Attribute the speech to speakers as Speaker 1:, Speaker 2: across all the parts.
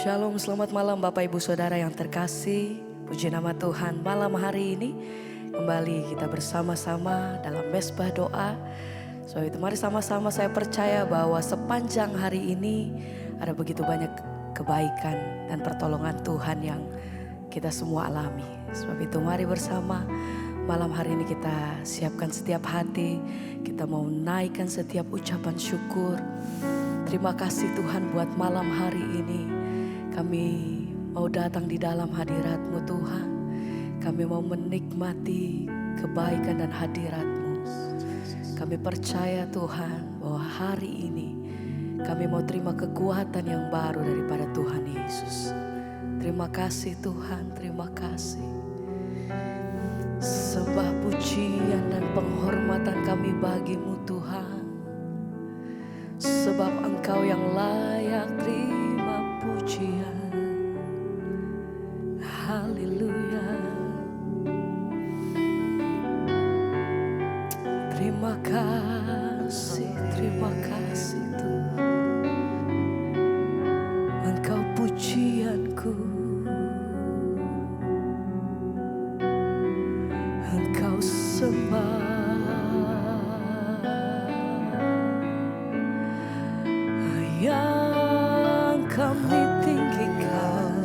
Speaker 1: Shalom, selamat malam Bapak Ibu Saudara yang terkasih. Puji nama Tuhan, malam hari ini kembali kita bersama-sama dalam mesbah doa. So itu mari sama-sama, saya percaya bahwa sepanjang hari ini ada begitu banyak kebaikan dan pertolongan Tuhan yang kita semua alami. Sebab itu mari bersama malam hari ini kita siapkan setiap hati, kita mau naikkan setiap ucapan syukur. Terima kasih Tuhan buat malam hari ini. Kami mau datang di dalam hadirat-Mu Tuhan. Kami mau menikmati kebaikan dan hadirat-Mu. Kami percaya Tuhan bahwa hari ini kami mau terima kekuatan yang baru daripada Tuhan Yesus. Terima kasih Tuhan, terima kasih. Sembah pujian dan penghormatan kami bagi-Mu Tuhan. Sebab Engkau yang layak terima pujian. Haleluya. Terima kasih Tuhan. Engkau pujianku, Engkau sembah. Yang kami tinggikan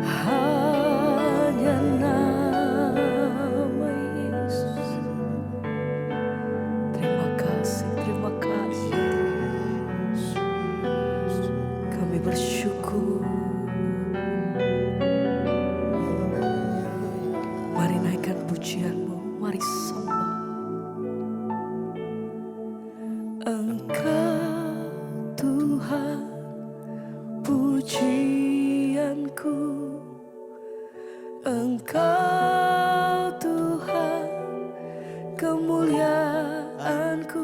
Speaker 1: hanya nama Yesus. Terima kasih, terima kasih. Kami bersyukur. Mari naikkan pujian-Mu, mari sembah. Engkau Tuhan pujianku, Engkau Tuhan kemuliaanku,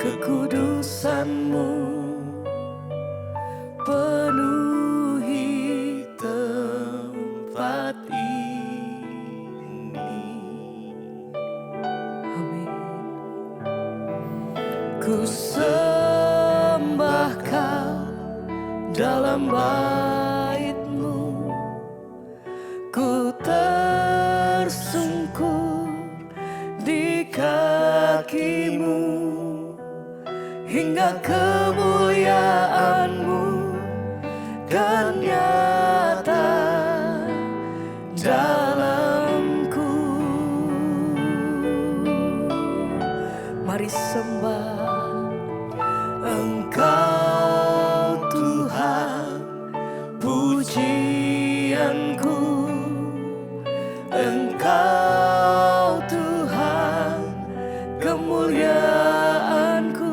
Speaker 1: kekudusan-Mu penuhi tempat ini. Amin. Ku sembah Kau dalam bait-Mu, ku tersungkur di kaki-Mu, hingga kemuliaan-Mu kan nyata dalamku. Mari sembah. Engkau Tuhan pujianku, Engkau Tuhan kemuliaanku,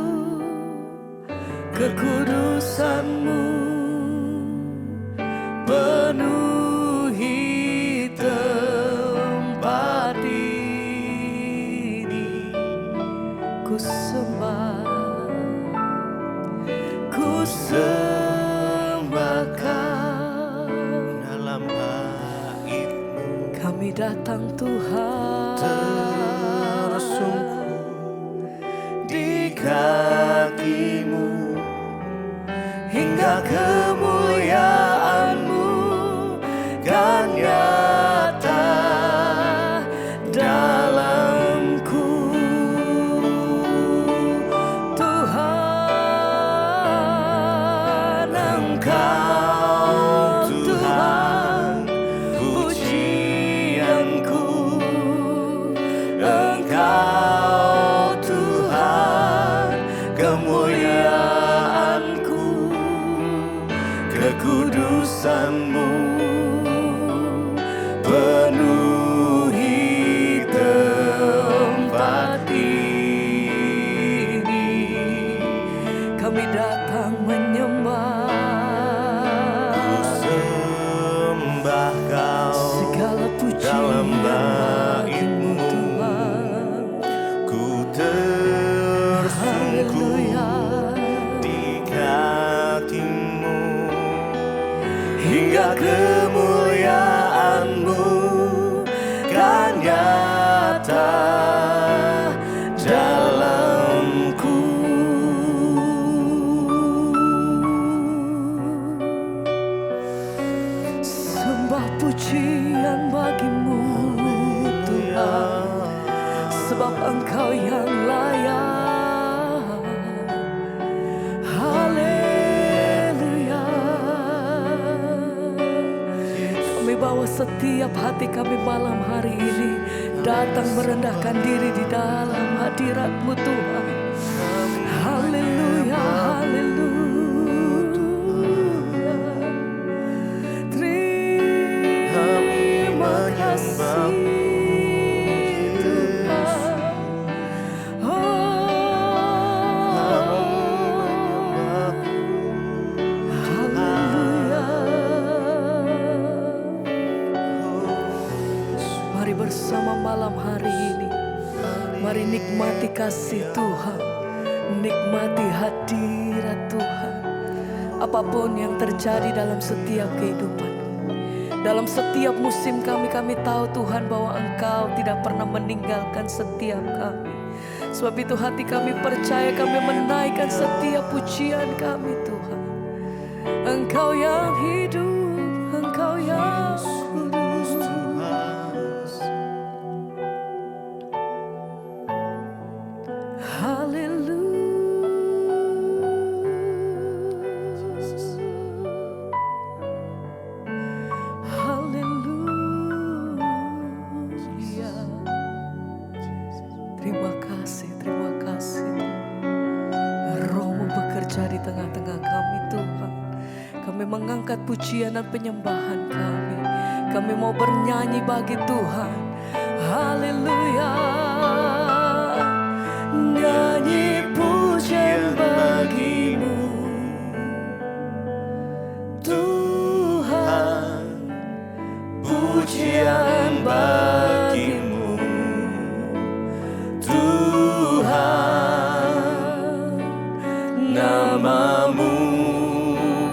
Speaker 1: kekudusan-Mu penuhi tempat ini. Ku sembah, ku sembah Kau
Speaker 2: dalam bait-Mu.
Speaker 1: Kami datang Tuhan,
Speaker 2: tersungkur di kaki-Mu, hingga kemuliaan-Mu kan nyata dalamku. Tuhan, Engkau Tuhan pujianku, Engkau Tuhan kemuliaanku,
Speaker 1: Engkau yang layak. Haleluya. Kami bawa setiap hati kami malam hari ini datang merendahkan diri di dalam hadirat-Mu Tuhan. Haleluya, haleluya. Terima kasih Tuhan. Haleluya. Mari bersama malam hari ini, mari nikmati kasih Tuhan, nikmati hadirat Tuhan. Apapun yang terjadi dalam setiap kehidupan, dalam setiap musim kami tahu Tuhan bahwa Engkau tidak pernah meninggalkan setiap kami. Sebab itu hati kami percaya, kami menaikkan setiap pujian kami Tuhan. Engkau yang hidup, Engkau yang kudus. Haleluya. Terima kasih Roh-Mu bekerja di tengah-tengah kami Tuhan. Kami mengangkat pujian dan penyembahan kami. Kami mau bernyanyi bagi Tuhan. Haleluya. Nyanyi pujian bagi-Mu Tuhan,
Speaker 2: pujian bagi-Mu Tuhan, nama-Mu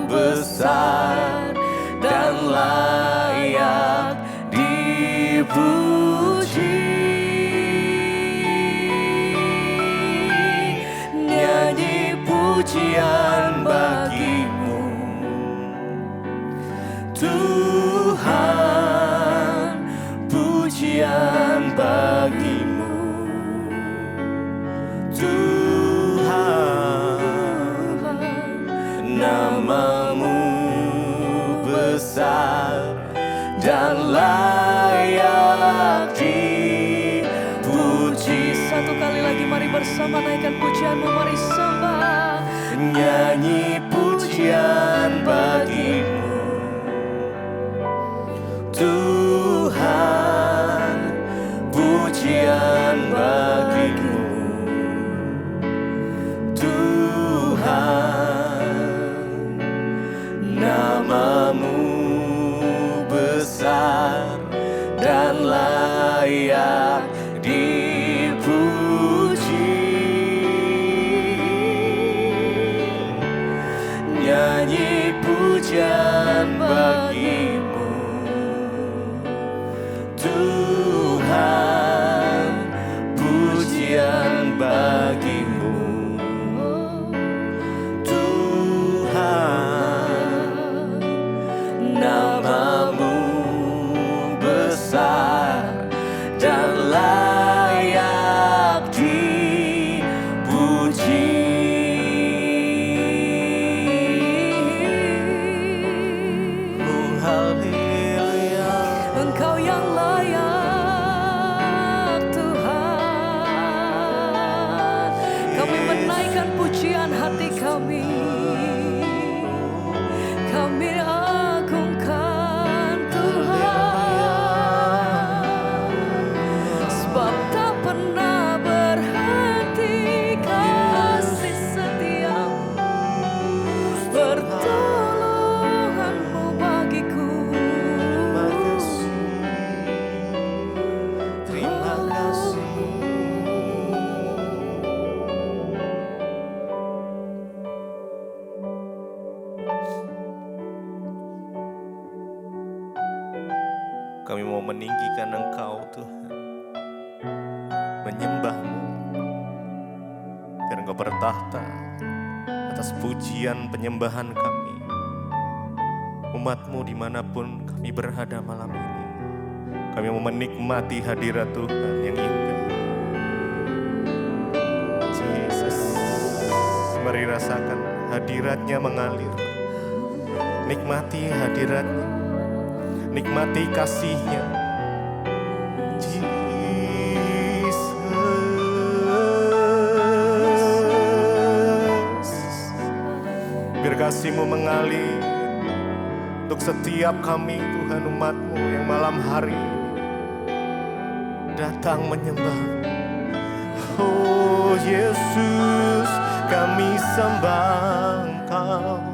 Speaker 2: besar dan layak dipuji. Nyanyi pujian bagi-Mu Tuhan, pujian bagi-Mu Tuhan, nama-Mu besar dan layak dipuji.
Speaker 1: Satu kali lagi mari bersama naikkan pujian-Mu, mari sembah.
Speaker 2: Nyanyi pujian bagi-Mu Tuhan, pujian bagi-Mu Tuhan, nama-Mu besar dan layak dipuji. Nyanyi pujian bagi-Mu Tuhan, pujian bagi-Mu Tuhan, nama-Mu besar dan layak dipuji. Haleluya.
Speaker 1: Engkau yang layak Tuhan. Kami menaikkan pujian hati kami. Kami agungkan Tuhan. Sebab tak pernah berhenti kasih setia-Mu, pertolongan-Mu bagiku.
Speaker 2: Terima kasih. Kami mau meninggikan Engkau Tuhan, menyembah-Mu, karena Engkau bertahta atas pujian penyembahan kami. Umat-Mu dimanapun kami berada malam ini, kami mau menikmati hadirat Tuhan yang indah. Mari rasakan hadiratnya mengalir. Nikmati hadiratnya, nikmati kasihnya. Biar kasih-Mu mengalir untuk setiap kami Tuhan, umat-Mu yang malam hari datang menyembah. Oh Yesus, kami sembah Engkau,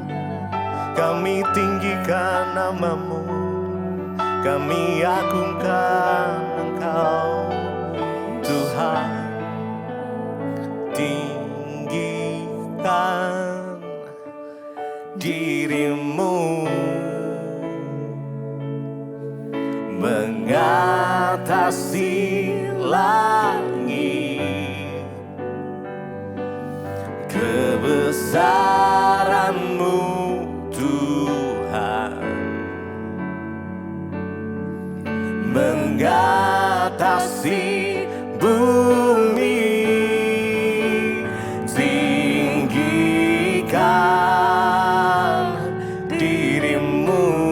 Speaker 2: kami tinggikan nama-Mu, kami agungkan Engkau Tuhan. Tinggikan diri-Mu mengatasi langit, kebesaran-Mu Tuhan mengatasi bumi. Tinggikan diri-Mu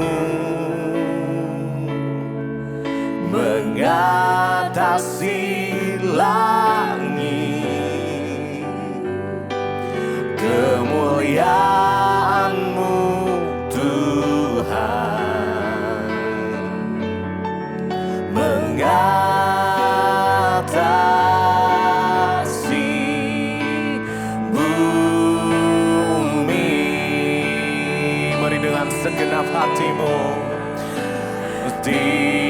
Speaker 2: mengatasi langit, kemuliaan-Mu Tuhan mengatasi bumi. Mari dengan segenap hati-Mu tinggikan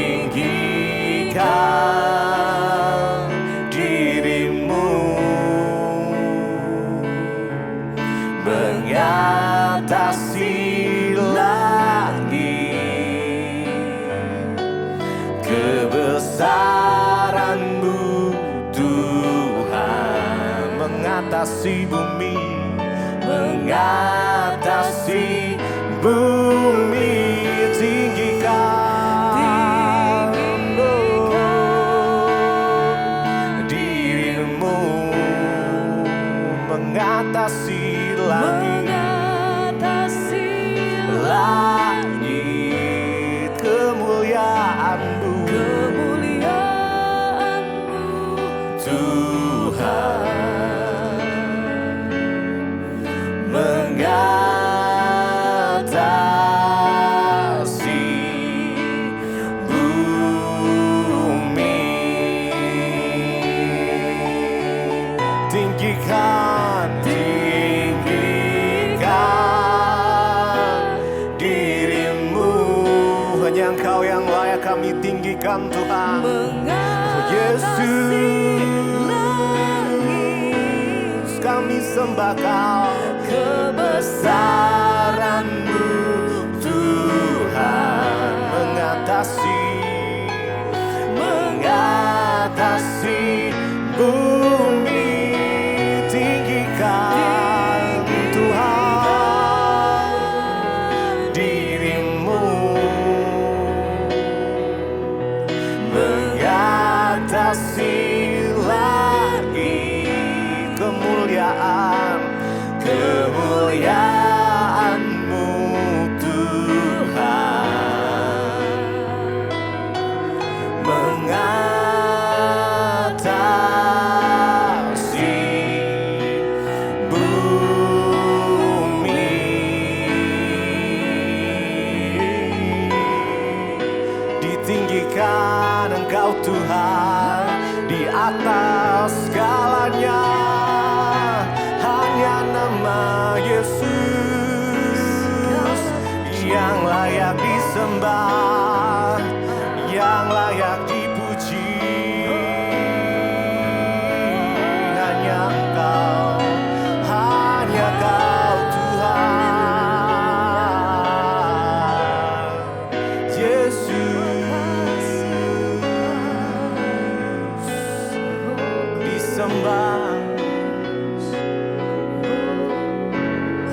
Speaker 2: diri-Mu mengatasi langit, kebesaran-Mu Tuhan mengatasi bumi, mengatasi bumi. Tinggikan diri-Mu mengatasi langit, kemuliaan-Mu Tuhan mengatasi bumi. Tinggikan diri-Mu, hanya Engkau yang layak kami tinggikan Tuhan. Oh Yesus, kami sembah Kau, kebesaran-Mu Tuhan mengatasi bumi. Tinggikan Tuhan diri-Mu mengatasi langit, kemuliaan-Mu Tuhan mengatasi bumi. Ditinggikan Engkau Tuhan di atas segalanya, hanya nama Yesus yang layak disembah, yang layak dipuji. Hanya Engkau Tuhan Yesus disembah.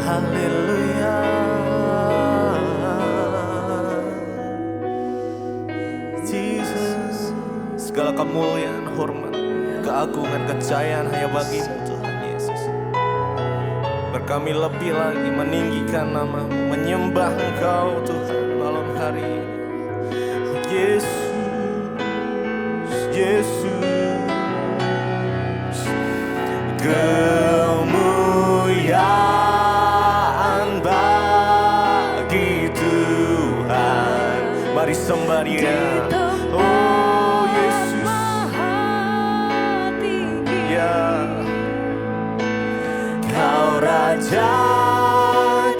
Speaker 2: Haleluya. Jesus, segala kemuliaan, hormat, keagungan, kejayaan hanya bagi-Mu Tuhan Yesus. kami lebih lagi meninggikan nama-Mu, menyembah Engkau Tuhan malam hari ini. Yesus, Yesus, kemuliaan bagi Tuhan. Mari sembah Dia. Oh Yesus, ya, Kau Raja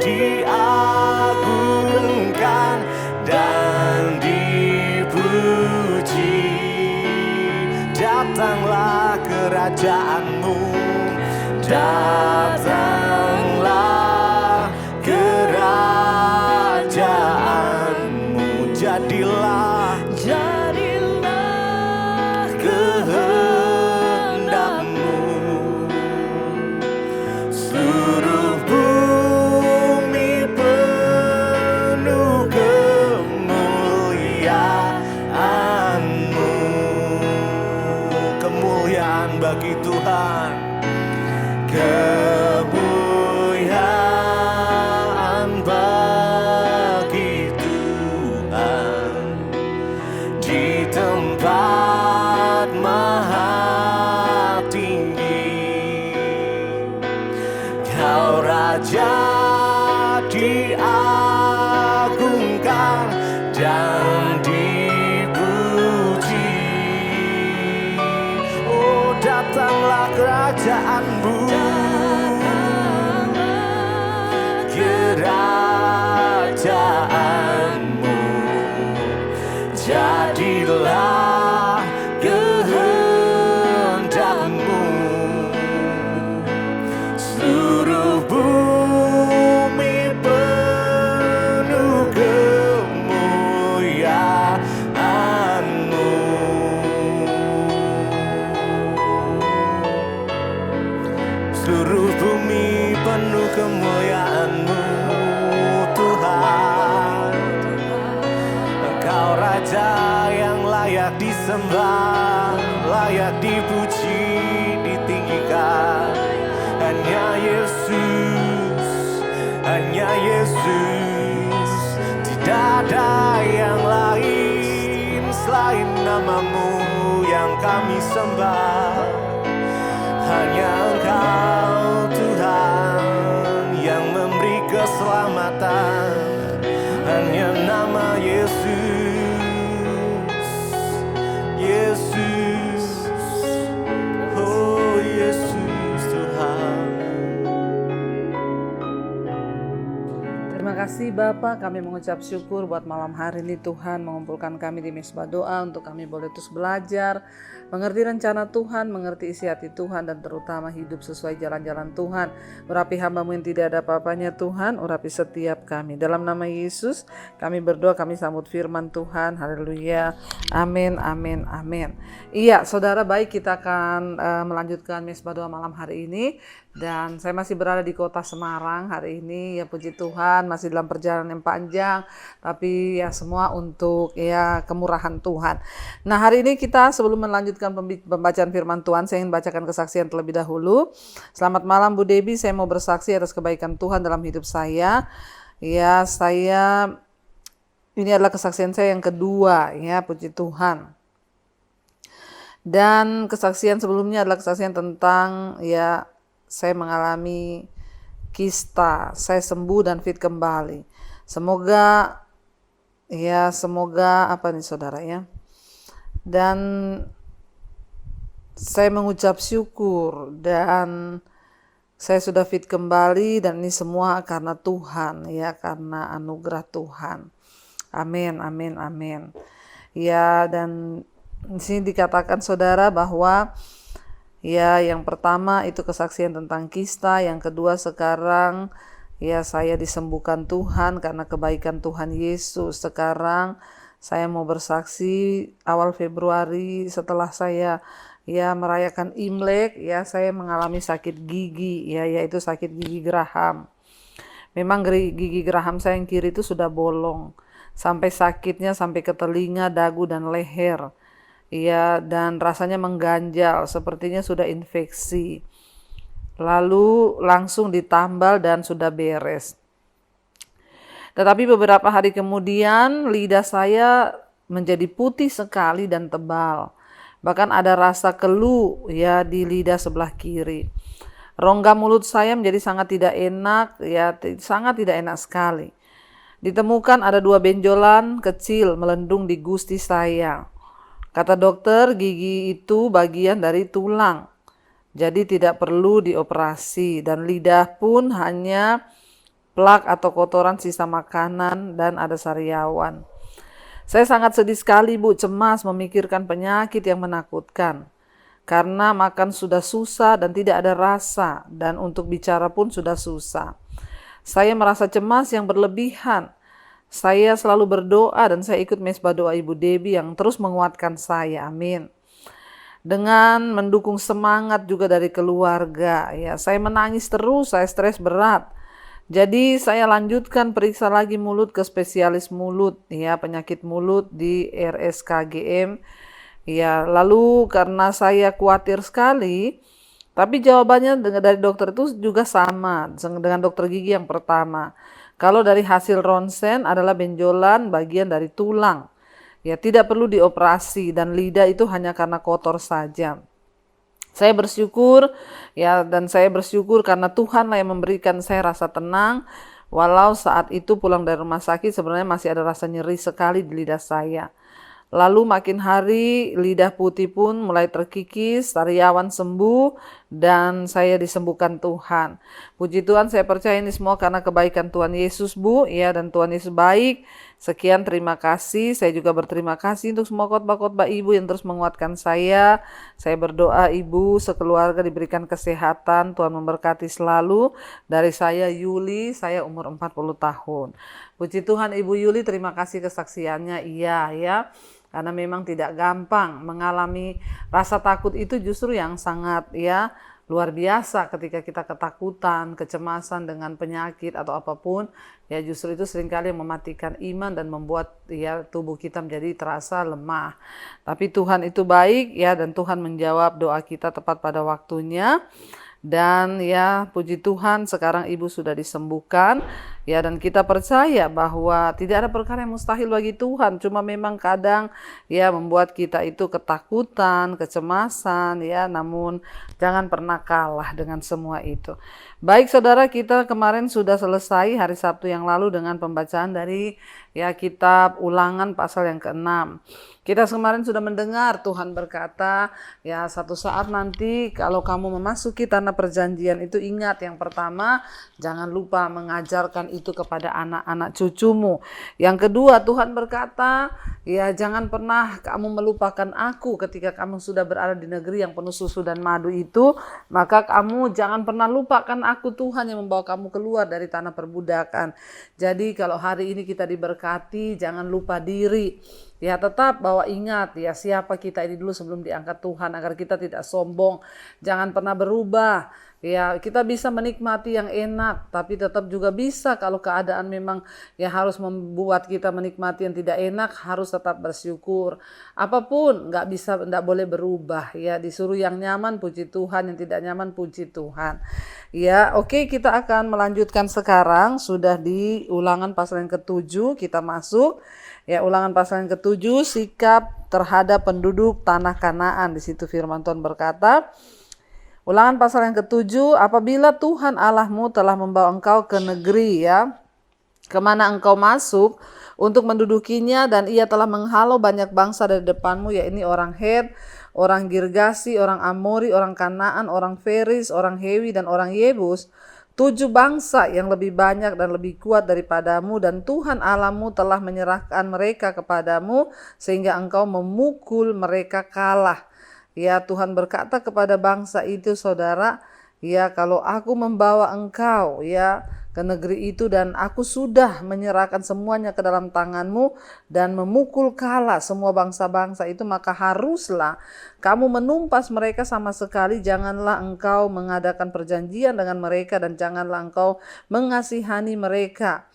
Speaker 2: diagungkan dan dipuji. Datanglah kerajaan-Mu, datanglah kerajaan-Mu. Jadilah kehendak-Mu. Seluruh bumi penuh kemuliaan-Mu. Kemuliaan bagi Tuhan, kemuliaan bagi Tuhan di tempat maha tinggi. Kau Raja diagungkan dan dipuji. Oh, datanglah kerajaan-Mu, kerajaan-Mu. Jadilah kehendak-Mu. Seluruh bumi penuh kemuliaan-Mu. Seluruh bumi penuh kemuliaan-Mu, Tuhan. Engkau Raja yang layak disembah, layak dipuji, ditinggikan. Hanya Yesus, hanya Yesus. Tidak ada yang lain selain nama-Mu yang kami sembah. Hanya Engkau Tuhan yang memberi keselamatan. Hanya nama Yesus, Yesus, oh Yesus Tuhan.
Speaker 3: Terima kasih Bapa, kami mengucap syukur buat malam hari ini Tuhan mengumpulkan kami di Mesbah Doa untuk kami boleh terus belajar, mengerti rencana Tuhan, mengerti isi hati Tuhan, dan terutama hidup sesuai jalan-jalan Tuhan. Urapi hamba-Mu yang tidak ada apa-apanya Tuhan, urapi setiap kami. Dalam nama Yesus kami berdoa, kami sambut firman Tuhan. Haleluya, amin, amin, amin. Iya saudara, baik, kita akan melanjutkan Mesbah Doa malam hari ini. Dan saya masih berada di kota Semarang hari ini, ya puji Tuhan, masih dalam perjalanan yang panjang, tapi ya semua untuk ya kemurahan Tuhan. Nah hari ini kita sebelum melanjutkan pembacaan firman Tuhan, saya ingin bacakan kesaksian terlebih dahulu. Selamat malam Bu Debbie, saya mau bersaksi atas kebaikan Tuhan dalam hidup saya. Ya ini adalah kesaksian saya yang kedua, ya puji Tuhan. Dan kesaksian sebelumnya adalah kesaksian tentang ya saya mengalami kista, saya sembuh dan fit kembali. Semoga apa nih saudara ya. Dan saya mengucap syukur dan saya sudah fit kembali, dan ini semua karena Tuhan ya, karena anugerah Tuhan. Amin, amin, amin. Ya, dan di sini dikatakan saudara bahwa ya, yang pertama itu kesaksian tentang kista, yang kedua sekarang ya saya disembuhkan Tuhan karena kebaikan Tuhan Yesus. Sekarang saya mau bersaksi awal Februari setelah saya ya merayakan Imlek, ya saya mengalami sakit gigi, ya yaitu sakit gigi geraham. Memang gigi geraham saya yang kiri itu sudah bolong, sampai sakitnya sampai ke telinga, dagu dan leher. Iya, dan rasanya mengganjal, sepertinya sudah infeksi. lalu langsung ditambal dan sudah beres. Tetapi beberapa hari kemudian lidah saya menjadi putih sekali dan tebal. Bahkan ada rasa keluh ya di lidah sebelah kiri. Rongga mulut saya menjadi sangat tidak enak, ya sangat tidak enak sekali. Ditemukan ada 2 benjolan kecil melendung di gusti saya. Kata dokter, gigi itu bagian dari tulang, jadi tidak perlu dioperasi, dan lidah pun hanya plak atau kotoran sisa makanan dan ada sariawan. Saya sangat sedih sekali, Bu, cemas memikirkan penyakit yang menakutkan. Karena makan sudah susah dan tidak ada rasa, dan untuk bicara pun sudah susah. Saya merasa cemas yang berlebihan. Saya selalu berdoa dan saya ikut mesbah doa Ibu Debbie yang terus menguatkan saya. Amin. Dengan mendukung semangat juga dari keluarga, ya saya menangis terus, saya stres berat. Jadi saya lanjutkan periksa lagi mulut ke spesialis mulut, ya penyakit mulut di RSKGM. Ya, lalu karena saya khawatir sekali, tapi jawabannya dari dokter itu juga sama dengan dokter gigi yang pertama. Kalau dari hasil ronsen adalah benjolan bagian dari tulang. Ya, tidak perlu dioperasi dan lidah itu hanya karena kotor saja. Saya bersyukur ya, dan saya bersyukur karena Tuhanlah yang memberikan saya rasa tenang. Walau saat itu pulang dari rumah sakit sebenarnya masih ada rasa nyeri sekali di lidah saya. Lalu makin hari lidah putih pun mulai terkikis, sariawan sembuh, dan saya disembuhkan Tuhan. Puji Tuhan, saya percaya ini semua karena kebaikan Tuhan Yesus, Bu, ya, dan Tuhan Yesus baik. Sekian, terima kasih. Saya juga berterima kasih untuk semua khotbah-khotbah Ibu yang terus menguatkan saya. Saya berdoa Ibu sekeluarga diberikan kesehatan, Tuhan memberkati selalu. Dari saya Yuli, saya umur 40 tahun. Puji Tuhan, Ibu Yuli, terima kasih kesaksiannya. Iya, ya. Karena memang tidak gampang mengalami rasa takut itu, justru yang sangat ya luar biasa ketika kita ketakutan, kecemasan dengan penyakit atau apapun, ya justru itu seringkali mematikan iman dan membuat ya tubuh kita menjadi terasa lemah. Tapi Tuhan itu baik ya, dan Tuhan menjawab doa kita tepat pada waktunya. Dan ya puji Tuhan sekarang Ibu sudah disembuhkan ya, dan kita percaya bahwa tidak ada perkara yang mustahil bagi Tuhan. Cuma memang kadang ya membuat kita itu ketakutan, kecemasan ya, namun jangan pernah kalah dengan semua itu. Baik saudara, kita kemarin sudah selesai hari Sabtu yang lalu dengan pembacaan dari ya kitab Ulangan pasal yang ke-6. Kita kemarin sudah mendengar Tuhan berkata, ya satu saat nanti kalau kamu memasuki tanah perjanjian itu, ingat yang pertama, jangan lupa mengajarkan itu kepada anak-anak cucumu. Yang kedua, Tuhan berkata, ya jangan pernah kamu melupakan aku ketika kamu sudah berada di negeri yang penuh susu dan madu itu, maka kamu jangan pernah lupakan aku, Tuhan yang membawa kamu keluar dari tanah perbudakan. Jadi kalau hari ini kita diberkati, jangan lupa diri. Ya tetap bawa ingat ya siapa kita ini dulu sebelum diangkat Tuhan, agar kita tidak sombong. Jangan pernah berubah. Ya kita bisa menikmati yang enak, tapi tetap juga bisa kalau keadaan memang ya harus membuat kita menikmati yang tidak enak, harus tetap bersyukur. Apapun nggak boleh berubah ya. Disuruh yang nyaman puji Tuhan, yang tidak nyaman puji Tuhan. Ya oke, kita akan melanjutkan sekarang, sudah di Ulangan pasal yang ke-7 kita masuk. Ya, Ulangan pasal yang ke-7, sikap terhadap penduduk tanah Kanaan. Di situ firman Tuhan berkata, Ulangan pasal yang ke-7, apabila Tuhan Allahmu telah membawa engkau ke negeri ya, kemana engkau masuk untuk mendudukinya, dan ia telah menghalau banyak bangsa dari depanmu, yaitu orang Het, orang Girgasi, orang Amori, orang Kanaan, orang Feris, orang Hewi, dan orang Yebus, 7 bangsa yang lebih banyak dan lebih kuat daripadamu, dan Tuhan Allahmu telah menyerahkan mereka kepadamu sehingga engkau memukul mereka kalah. Ya Tuhan berkata kepada bangsa itu, saudara, ya kalau aku membawa engkau ya ke negeri itu, dan aku sudah menyerahkan semuanya ke dalam tanganmu dan memukul kalah semua bangsa-bangsa itu, maka haruslah kamu menumpas mereka sama sekali. Janganlah engkau mengadakan perjanjian dengan mereka, dan janganlah engkau mengasihani mereka.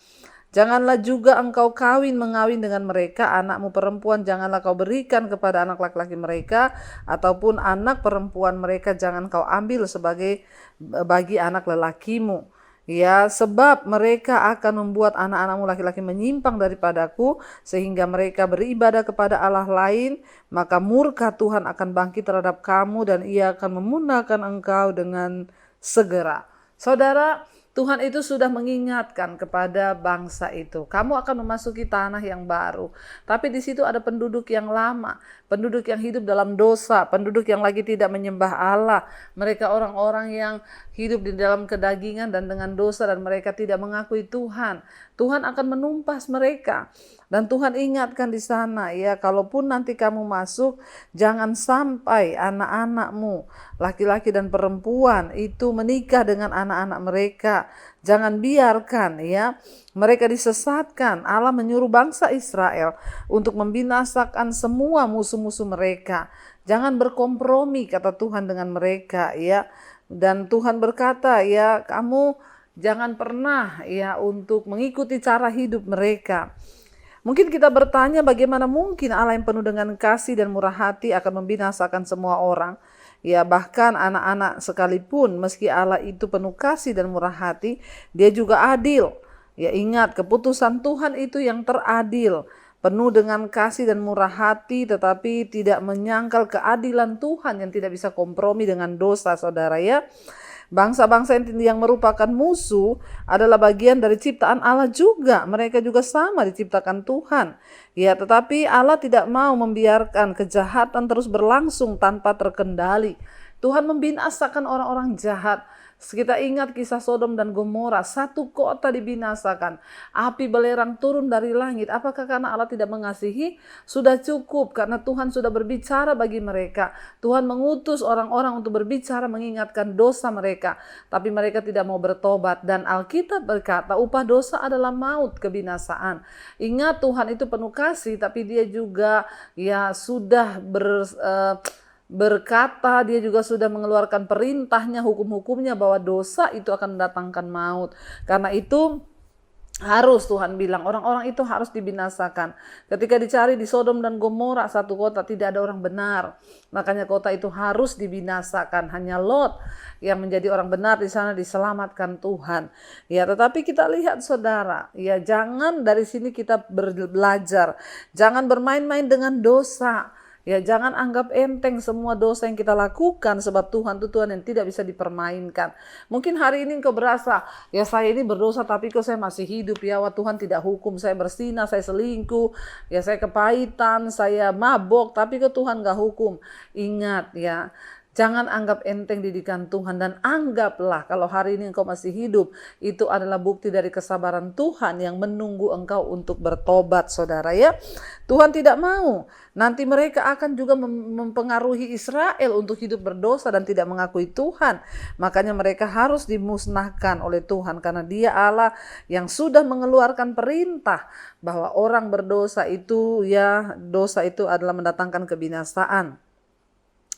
Speaker 3: Janganlah juga engkau mengawin dengan mereka. Anakmu perempuan janganlah kau berikan kepada anak laki-laki mereka, ataupun anak perempuan mereka jangan kau ambil sebagai bagi anak lelakimu. Ya, sebab mereka akan membuat anak-anakmu laki-laki menyimpang daripadaku, sehingga mereka beribadah kepada Allah lain, maka murka Tuhan akan bangkit terhadap kamu dan ia akan memunahkan engkau dengan segera. Saudara, Tuhan itu sudah mengingatkan kepada bangsa itu, kamu akan memasuki tanah yang baru. Tapi di situ ada penduduk yang lama, penduduk yang hidup dalam dosa, penduduk yang lagi tidak menyembah Allah. Mereka orang-orang yang hidup di dalam kedagingan dan dengan dosa, dan mereka tidak mengakui Tuhan. Tuhan akan menumpas mereka. Dan Tuhan ingatkan di sana, ya, kalaupun nanti kamu masuk, jangan sampai anak-anakmu, laki-laki dan perempuan itu menikah dengan anak-anak mereka. Jangan biarkan, ya, mereka disesatkan. Allah menyuruh bangsa Israel untuk membinasakan semua musuh-musuh mereka. Jangan berkompromi, kata Tuhan, dengan mereka, ya. Dan Tuhan berkata, ya, kamu jangan pernah, ya, untuk mengikuti cara hidup mereka. Mungkin kita bertanya, bagaimana mungkin Allah yang penuh dengan kasih dan murah hati akan membinasakan semua orang? Ya, bahkan anak-anak sekalipun, meski Allah itu penuh kasih dan murah hati, dia juga adil. Ya, ingat, keputusan Tuhan itu yang teradil, penuh dengan kasih dan murah hati, tetapi tidak menyangkal keadilan Tuhan yang tidak bisa kompromi dengan dosa, saudara, ya. Bangsa-bangsa yang merupakan musuh adalah bagian dari ciptaan Allah juga. Mereka juga sama diciptakan Tuhan. Ya, tetapi Allah tidak mau membiarkan kejahatan terus berlangsung tanpa terkendali. Tuhan membinasakan orang-orang jahat. Kita ingat kisah Sodom dan Gomora, satu kota dibinasakan. Api belerang turun dari langit. Apakah karena Allah tidak mengasihi? Sudah cukup, karena Tuhan sudah berbicara bagi mereka. Tuhan mengutus orang-orang untuk berbicara, mengingatkan dosa mereka. Tapi mereka tidak mau bertobat. Dan Alkitab berkata, upah dosa adalah maut, kebinasaan. Ingat, Tuhan itu penuh kasih, tapi dia juga, ya, sudah berkata, dia juga sudah mengeluarkan perintahnya, hukum-hukumnya, bahwa dosa itu akan mendatangkan maut. Karena itu harus, Tuhan bilang, orang-orang itu harus dibinasakan. Ketika dicari di Sodom dan Gomora, satu kota, tidak ada orang benar. Makanya kota itu harus dibinasakan. Hanya Lot yang menjadi orang benar di sana, diselamatkan Tuhan. Ya, tetapi kita lihat, saudara, ya, jangan dari sini kita belajar. Jangan bermain-main dengan dosa. Ya, jangan anggap enteng semua dosa yang kita lakukan, sebab Tuhan itu Tuhan yang tidak bisa dipermainkan. Mungkin hari ini engkau berasa, ya, saya ini berdosa tapi kok saya masih hidup, ya, wah, Tuhan tidak hukum, saya bersinah, saya selingkuh, ya, saya kepahitan, saya mabok, tapi kok Tuhan gak hukum. Ingat, ya, jangan anggap enteng didikan Tuhan, dan anggaplah kalau hari ini engkau masih hidup, itu adalah bukti dari kesabaran Tuhan yang menunggu engkau untuk bertobat, saudara, ya. Tuhan tidak mau nanti mereka akan juga mempengaruhi Israel untuk hidup berdosa dan tidak mengakui Tuhan. Makanya mereka harus dimusnahkan oleh Tuhan, karena Dia Allah yang sudah mengeluarkan perintah bahwa orang berdosa itu, ya, dosa itu adalah mendatangkan kebinasaan.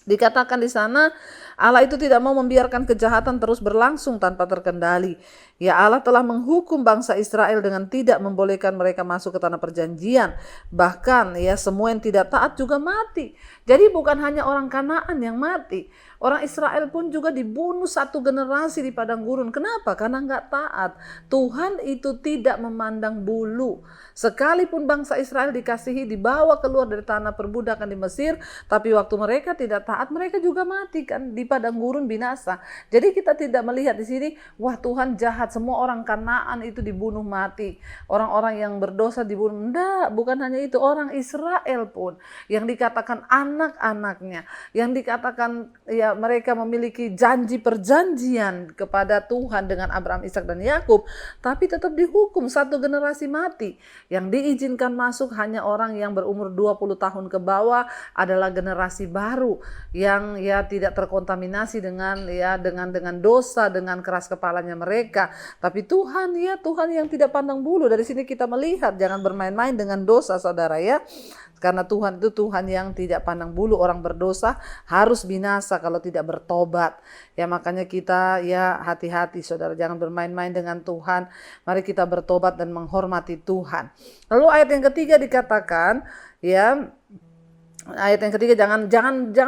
Speaker 3: Dikatakan di sana, Allah itu tidak mau membiarkan kejahatan terus berlangsung tanpa terkendali. Ya, Allah telah menghukum bangsa Israel dengan tidak membolehkan mereka masuk ke tanah perjanjian. Bahkan, ya, semua yang tidak taat juga mati. Jadi bukan hanya orang Kanaan yang mati. Orang Israel pun juga dibunuh satu generasi di padang gurun. Kenapa? Karena nggak taat. Tuhan itu tidak memandang bulu. Sekalipun bangsa Israel dikasihi, dibawa keluar dari tanah perbudakan di Mesir, tapi waktu mereka tidak taat, mereka juga mati, kan, di padang gurun binasa. Jadi kita tidak melihat di sini, wah, Tuhan jahat, semua orang Kanaan itu dibunuh mati, orang-orang yang berdosa dibunuh. Enggak, bukan hanya itu, orang Israel pun yang dikatakan anak-anaknya, yang dikatakan, ya, mereka memiliki janji perjanjian kepada Tuhan dengan Abraham, Ishak dan Yakub, tapi tetap dihukum, satu generasi mati. Yang diizinkan masuk hanya orang yang berumur 20 tahun ke bawah, adalah generasi baru. yang ya tidak terkontaminasi dengan dengan dosa, dengan keras kepalanya mereka. Tapi Tuhan yang tidak pandang bulu. Dari sini kita melihat jangan bermain-main dengan dosa, saudara ya. Karena Tuhan itu Tuhan yang tidak pandang bulu, orang berdosa harus binasa kalau tidak bertobat. Ya makanya kita ya hati-hati saudara, jangan bermain-main dengan Tuhan. Mari kita bertobat dan menghormati Tuhan. Lalu ayat yang ketiga dikatakan ayat yang ketiga, jangan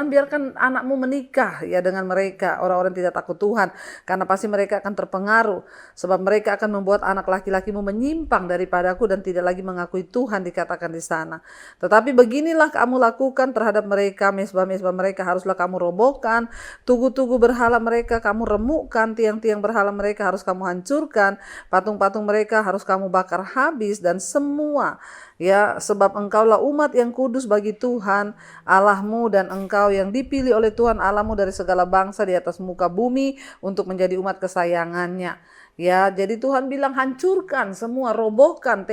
Speaker 3: biarkan anakmu menikah ya dengan mereka, orang-orang tidak takut Tuhan, karena pasti mereka akan terpengaruh, sebab mereka akan membuat anak laki-lakimu menyimpang daripadaku dan tidak lagi mengakui Tuhan, dikatakan di sana. Tetapi beginilah kamu lakukan terhadap mereka, mesbah-mesbah mereka haruslah kamu robohkan, tugu-tugu berhala mereka kamu remukkan, tiang-tiang berhala mereka harus kamu hancurkan, patung-patung mereka harus kamu bakar habis, dan semua ya, sebab engkaulah umat yang kudus bagi Tuhan Allahmu, dan engkau yang dipilih oleh Tuhan Allahmu dari segala bangsa di atas muka bumi untuk menjadi umat kesayangannya. Ya, jadi Tuhan bilang hancurkan semua, robohkan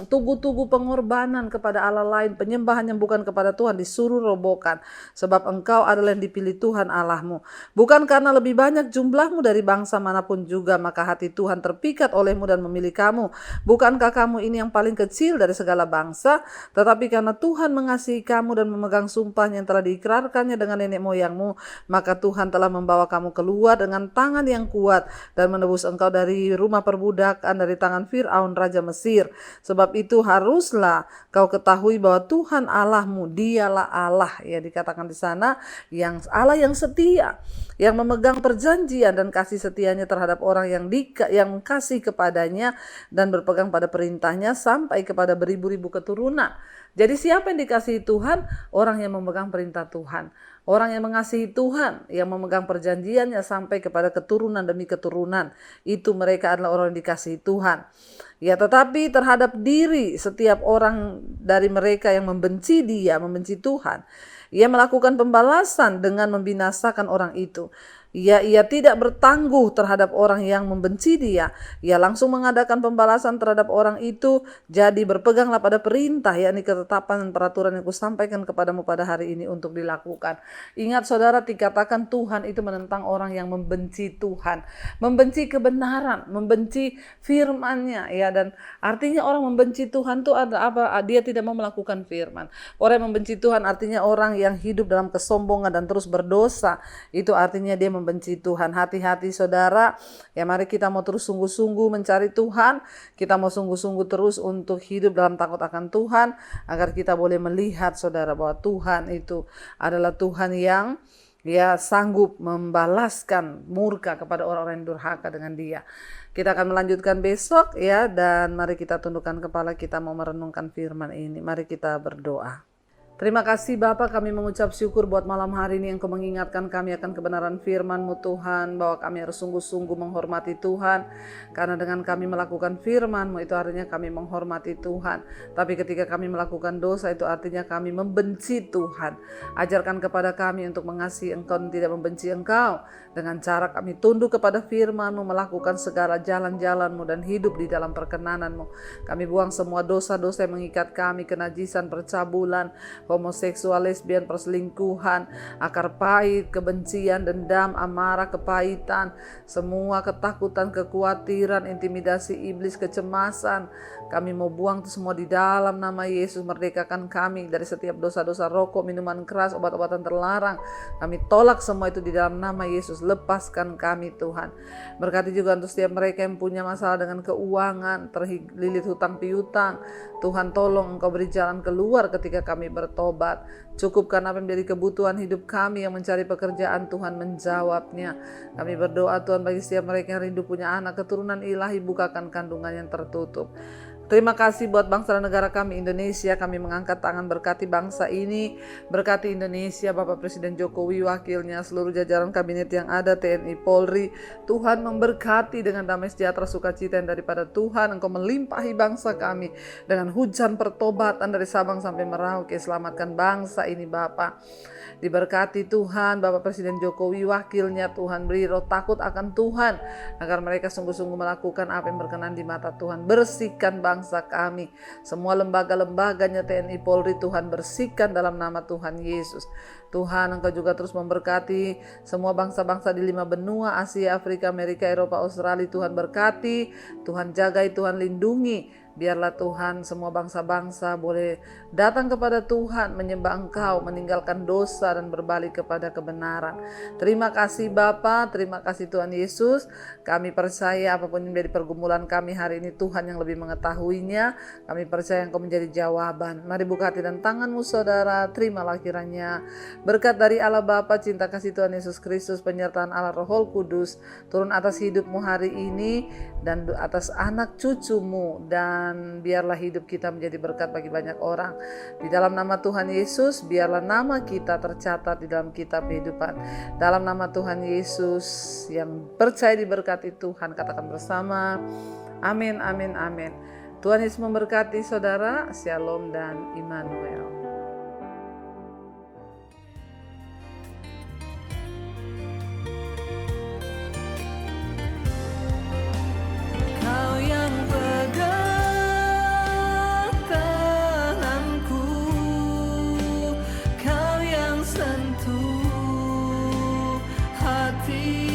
Speaker 3: tugu-tugu pengorbanan kepada Allah lain, penyembahan yang bukan kepada Tuhan disuruh robohkan, sebab engkau adalah yang dipilih Tuhan Allahmu. Bukan karena lebih banyak jumlahmu dari bangsa manapun juga, maka hati Tuhan terpikat olehmu dan memilih kamu. Bukankah kamu ini yang paling kecil dari segala bangsa? Tetapi karena Tuhan mengasihi kamu dan memegang sumpah yang telah diikrarkannya dengan nenek moyangmu, maka Tuhan telah membawa kamu keluar dengan tangan yang kuat dan menebus engkau dari rumah perbudakan, dari tangan Firaun raja Mesir. Sebab itu haruslah kau ketahui bahwa Tuhan Allahmu dialah Allah, ya dikatakan di sana, yang Allah yang setia, yang memegang perjanjian dan kasih setianya terhadap orang yang kasih kepadanya dan berpegang pada perintahnya sampai kepada beribu-ribu keturunan. Jadi siapa yang dikasihi Tuhan? Orang yang memegang perintah Tuhan. Orang yang mengasihi Tuhan, yang memegang perjanjiannya sampai kepada keturunan demi keturunan. Itu mereka adalah orang yang dikasihi Tuhan. Ya, tetapi terhadap diri setiap orang dari mereka yang membenci dia, membenci Tuhan, ia melakukan pembalasan dengan membinasakan orang itu. Ia tidak bertangguh terhadap orang yang membenci dia. Ia langsung mengadakan pembalasan terhadap orang itu. Jadi berpeganglah pada perintah, yakni ketetapan dan peraturan yang kusampaikan kepadamu pada hari ini untuk dilakukan. Ingat saudara, dikatakan Tuhan itu menentang orang yang membenci Tuhan, membenci kebenaran, membenci firman-Nya, ya. Dan artinya orang membenci Tuhan itu ada apa? Dia tidak mau melakukan firman. Orang yang membenci Tuhan artinya orang yang hidup dalam kesombongan dan terus berdosa. Itu artinya dia membenci Tuhan. Hati-hati saudara, ya mari kita mau terus sungguh-sungguh mencari Tuhan, kita mau sungguh-sungguh terus untuk hidup dalam takut akan Tuhan, agar kita boleh melihat saudara bahwa Tuhan itu adalah Tuhan yang sanggup membalaskan murka kepada orang-orang yang durhaka dengan dia. Kita akan melanjutkan besok ya, dan mari kita tundukkan kepala, kita mau merenungkan firman ini. Mari kita berdoa. Terima kasih Bapa, kami mengucap syukur buat malam hari ini Engkau mengingatkan kami akan kebenaran firman-Mu Tuhan, bahwa kami harus sungguh-sungguh menghormati Tuhan, karena dengan kami melakukan firman-Mu itu artinya kami menghormati Tuhan. Tapi ketika kami melakukan dosa itu artinya kami membenci Tuhan. Ajarkan kepada kami untuk mengasihi Engkau dan tidak membenci Engkau, dengan cara kami tunduk kepada firman-Mu, melakukan segala jalan-jalan-Mu dan hidup di dalam perkenanan-Mu. Kami buang semua dosa-dosa yang mengikat kami, kenajisan, percabulan, homoseksual, lesbian, perselingkuhan, akar pahit, kebencian, dendam, amarah, kepahitan, semua ketakutan, kekhawatiran, intimidasi iblis, kecemasan. Kami mau buang itu semua di dalam nama Yesus. Merdekakan kami dari setiap dosa-dosa rokok, minuman keras, obat-obatan terlarang. Kami tolak semua itu di dalam nama Yesus. Lepaskan kami Tuhan. Berkati juga untuk setiap mereka yang punya masalah dengan keuangan, terlilit hutang piutang. Tuhan tolong Engkau beri jalan keluar ketika kami bertobat. Cukupkan apa yang menjadi kebutuhan hidup kami, yang mencari pekerjaan, Tuhan menjawabnya. Kami berdoa Tuhan bagi setiap mereka yang rindu punya anak keturunan ilahi, bukakan kandungan yang tertutup. Terima kasih buat bangsa dan negara kami Indonesia. Kami mengangkat tangan berkati bangsa ini, berkati Indonesia, Bapak Presiden Jokowi, wakilnya, seluruh jajaran kabinet yang ada, TNI, Polri. Tuhan memberkati dengan damai sejahtera sukacita yang daripada Tuhan. Engkau melimpahi bangsa kami dengan hujan pertobatan dari Sabang sampai Merauke. Selamatkan bangsa ini Bapak. Diberkati Tuhan, Bapak Presiden Jokowi, wakilnya, Tuhan beri roh takut akan Tuhan, agar mereka sungguh-sungguh melakukan apa yang berkenan di mata Tuhan. Bersihkan bangsa bangsa kami. Semua lembaga-lembaganya TNI Polri Tuhan bersihkan dalam nama Tuhan Yesus. Tuhan, Engkau juga terus memberkati semua bangsa-bangsa di 5 benua, Asia, Afrika, Amerika, Eropa, Australia. Tuhan berkati, Tuhan jagai, Tuhan lindungi. Biarlah Tuhan semua bangsa-bangsa boleh datang kepada Tuhan, menyembah Engkau, meninggalkan dosa dan berbalik kepada kebenaran. Terima kasih Bapa, terima kasih Tuhan Yesus. Kami percaya apapun yang menjadi pergumulan kami hari ini, Tuhan yang lebih mengetahuinya. Kami percaya Engkau menjadi jawaban. Mari buka hati dan tanganmu saudara, terimalah kiranya berkat dari Allah Bapa, cinta kasih Tuhan Yesus Kristus, penyertaan Allah Roh Kudus turun atas hidupmu hari ini dan atas anak cucumu, dan biarlah hidup kita menjadi berkat bagi banyak orang. Di dalam nama Tuhan Yesus, biarlah nama kita tercatat di dalam kitab kehidupan. Dalam nama Tuhan Yesus, yang percaya diberkati Tuhan, katakan bersama, amin, amin, amin. Tuhan Yesus memberkati saudara. Shalom dan Immanuel.
Speaker 1: Kau yang pegang tanganku, Kau yang sentuh hati